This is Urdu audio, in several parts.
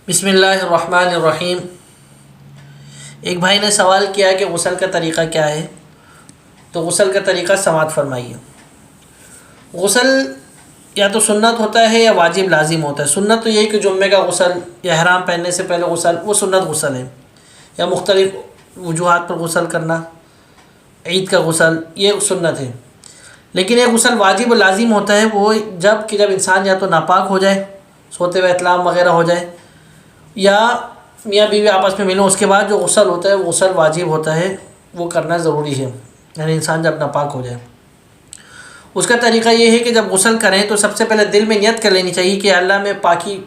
بسم اللہ الرحمن الرحیم۔ ایک بھائی نے سوال کیا کہ غسل کا طریقہ کیا ہے، تو غسل کا طریقہ سماعت فرمائیے۔ غسل یا تو سنت ہوتا ہے یا واجب لازم ہوتا ہے۔ سنت تو یہی کہ جمعے کا غسل یا احرام پہننے سے پہلے غسل، وہ سنت غسل ہے، یا مختلف وجوہات پر غسل کرنا، عید کا غسل، یہ سنت ہے۔ لیکن ایک غسل واجب و لازم ہوتا ہے، وہ جب انسان یا تو ناپاک ہو جائے، سوتے ہوئے احتلام وغیرہ ہو جائے، یا میاں بیوی آپس میں ملوں، اس کے بعد جو غسل ہوتا ہے وہ غسل واجب ہوتا ہے، وہ کرنا ضروری ہے، یعنی انسان جب ناپاک ہو جائے۔ اس کا طریقہ یہ ہے کہ جب غسل کریں تو سب سے پہلے دل میں نیت کر لینی چاہیے کہ اللہ میں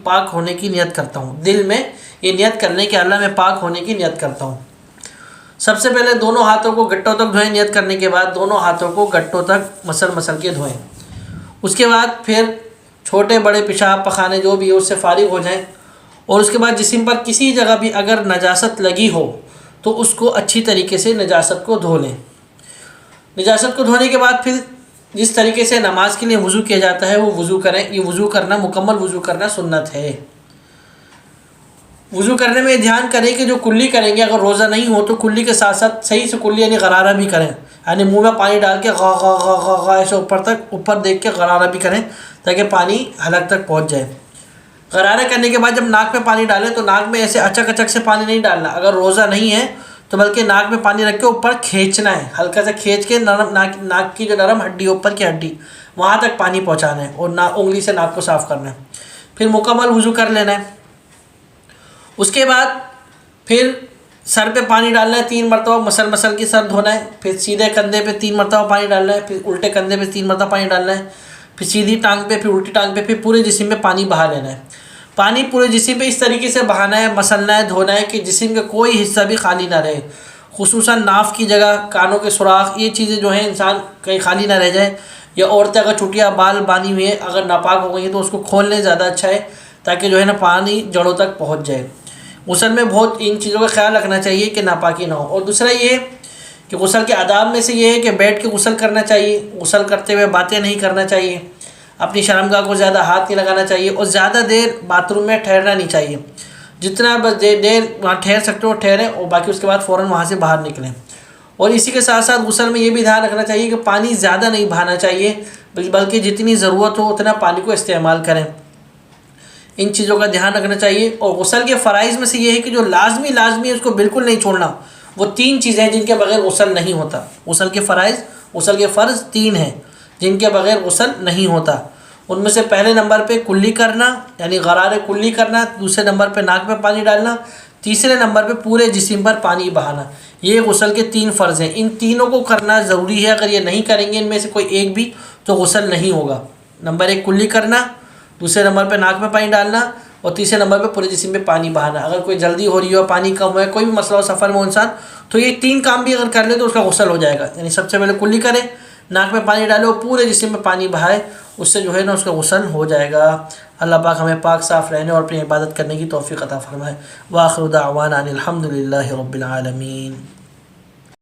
پاک ہونے کی نیت کرتا ہوں۔ دل میں یہ نیت کر لیں کہ اللہ میں پاک ہونے کی نیت کرتا ہوں۔ سب سے پہلے دونوں ہاتھوں کو گٹوں تک دھوئیں، نیت کرنے کے بعد دونوں ہاتھوں کو گٹوں تک مسل کے دھوئیں۔ اس کے بعد پھر چھوٹے بڑے پیشاب پخانے جو بھی ہو اس سے فارغ ہو جائیں، اور اس کے بعد جسم پر کسی جگہ بھی اگر نجاست لگی ہو تو اس کو اچھی طریقے سے نجاست کو دھو لیں۔ نجاست کو دھونے کے بعد پھر جس طریقے سے نماز کے لیے وضو کیا جاتا ہے وہ وضو کریں۔ یہ وضو کرنا، مکمل وضو کرنا سنت ہے۔ وضو کرنے میں دھیان کریں کہ جو کلی کریں گے، اگر روزہ نہیں ہو تو کلی کے ساتھ ساتھ صحیح سے کلی یعنی غرارہ بھی کریں، یعنی منہ میں پانی ڈال کے غا غا غا غا غا ایسے اوپر دیکھ کے غرارہ بھی کریں تاکہ پانی حلق تک پہنچ جائے۔ غرارہ کرنے کے بعد جب ناک میں پانی ڈالیں تو ناک میں ایسے اچک سے پانی نہیں ڈالنا، اگر روزہ نہیں ہے تو بلکہ ناک میں پانی رکھ کے اوپر کھینچنا ہے، ہلکا سا کھینچ کے نرم ناک کی جو نرم ہڈی اوپر کی ہڈی وہاں تک پانی پہنچانا ہے، اور انگلی سے ناک کو صاف کرنا ہے۔ پھر مکمل وضو کر لینا ہے۔ اس کے بعد پھر سر پہ پانی ڈالنا ہے، 3 مرتبہ مسل کی سر دھونا ہے، پھر سیدھے کندھے پہ 3 مرتبہ پانی ڈالنا ہے، پھر الٹے کندھے پہ 3 مرتبہ پانی ڈالنا ہے، پھر سیدھی ٹانگ پہ، پھر الٹی ٹانگ پہ، پھر پورے جسم میں پانی بہا لینا ہے۔ پانی پورے جسم پہ اس طریقے سے بہانا ہے، مسلنا ہے، دھونا ہے کہ جسم کا کوئی حصہ بھی خالی نہ رہے، خصوصاً ناف کی جگہ، کانوں کے سوراخ، یہ چیزیں جو ہیں انسان کہیں خالی نہ رہ جائے۔ یا عورتیں اگر چٹیا بال باندھی ہوئی ہیں، اگر ناپاک ہو گئی ہیں تو اس کو کھول لیں، زیادہ اچھا ہے، تاکہ جو ہے نا پانی جڑوں تک پہنچ جائے۔ غسل میں بہت ان چیزوں کا خیال رکھنا چاہیے کہ ناپاکی نہ ہو۔ اور دوسرا یہ کہ غسل کے آداب میں سے یہ ہے کہ بیٹھ کے غسل کرنا چاہیے، غسل کرتے ہوئے باتیں نہیں کرنا چاہیے، اپنی شرمگاہ کو زیادہ ہاتھ نہیں لگانا چاہیے، اور زیادہ دیر باتھ روم میں ٹھہرنا نہیں چاہیے۔ جتنا بس دیر وہاں ٹھہر سکتے ہو ٹھہریں، اور باقی اس کے بعد فوراً وہاں سے باہر نکلیں۔ اور اسی کے ساتھ ساتھ غسل میں یہ بھی دھیان رکھنا چاہیے کہ پانی زیادہ نہیں بہانا چاہیے، بلکہ جتنی ضرورت ہو اتنا پانی کو استعمال کریں۔ ان چیزوں کا دھیان رکھنا چاہیے۔ اور غسل کے فرائض میں سے یہ ہے کہ جو لازمی ہے اس کو بالکل نہیں چھوڑنا۔ وہ 3 چیزیں ہیں جن کے بغیر غسل نہیں ہوتا۔ غسل کے فرض 3 ہیں جن کے بغیر غسل نہیں ہوتا۔ ان میں سے پہلے نمبر پہ کلی کرنا، یعنی غرارِ کلی کرنا، دوسرے نمبر پہ ناک میں پانی ڈالنا، تیسرے نمبر پہ پورے جسم پر پانی بہانا۔ یہ غسل کے 3 فرض ہیں، ان تینوں کو کرنا ضروری ہے۔ اگر یہ نہیں کریں گے ان میں سے کوئی ایک بھی تو غسل نہیں ہوگا۔ نمبر 1 کلی کرنا، دوسرے نمبر پہ ناک میں پانی ڈالنا، اور تیسرے نمبر پہ پورے جسم میں پانی بہانا۔ اگر کوئی جلدی ہو رہی ہو، پانی کم ہو، کوئی بھی مسئلہ ہو سفر میں ہو انسان، تو یہ 3 کام بھی اگر کر لے تو اس کا غسل ہو جائے گا۔ یعنی سب سے پہلے کلی کرے، ناک میں پانی ڈالے، اور پورے جسم میں پانی بہائے، اس سے جو ہے نا اس کا غسل ہو جائے گا۔ اللہ پاک ہمیں پاک صاف رہنے اور اپنی عبادت کرنے کی توفیق عطا فرمائے۔ وآخر دعوانا ان الحمد للہ رب العالمین۔